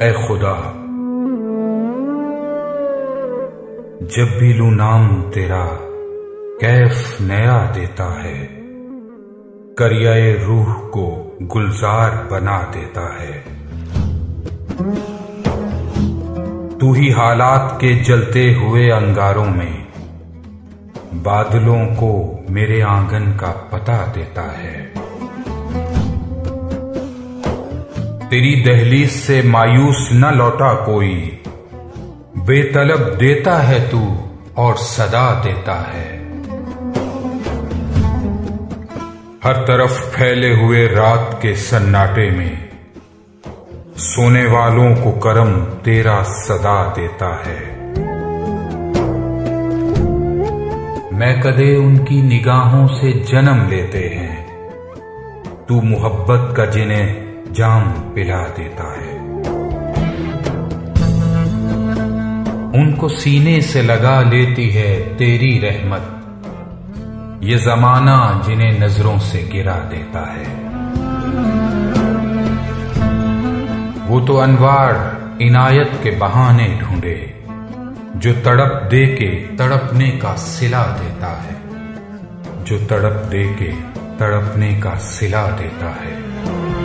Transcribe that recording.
ऐ खुदा, जब भी लूं नाम तेरा कैफ नया देता है, करियाए रूह को गुलजार बना देता है। तू ही हालात के जलते हुए अंगारों में बादलों को मेरे आंगन का पता देता है। तेरी दहलीज से मायूस न लौटा कोई, बेतलब देता है तू और सदा देता है। हर तरफ फैले हुए रात के सन्नाटे में सोने वालों को करम तेरा सदा देता है। मैं कदे उनकी निगाहों से जन्म लेते हैं, तू मोहब्बत का जिन्हें जाम पिला देता है। उनको सीने से लगा लेती है तेरी रहमत, ये जमाना जिन्हें नजरों से गिरा देता है। वो तो अनवार इनायत के बहाने ढूंढे, जो तड़प दे के तड़पने का सिला देता है, जो तड़प दे के तड़पने का सिला देता है।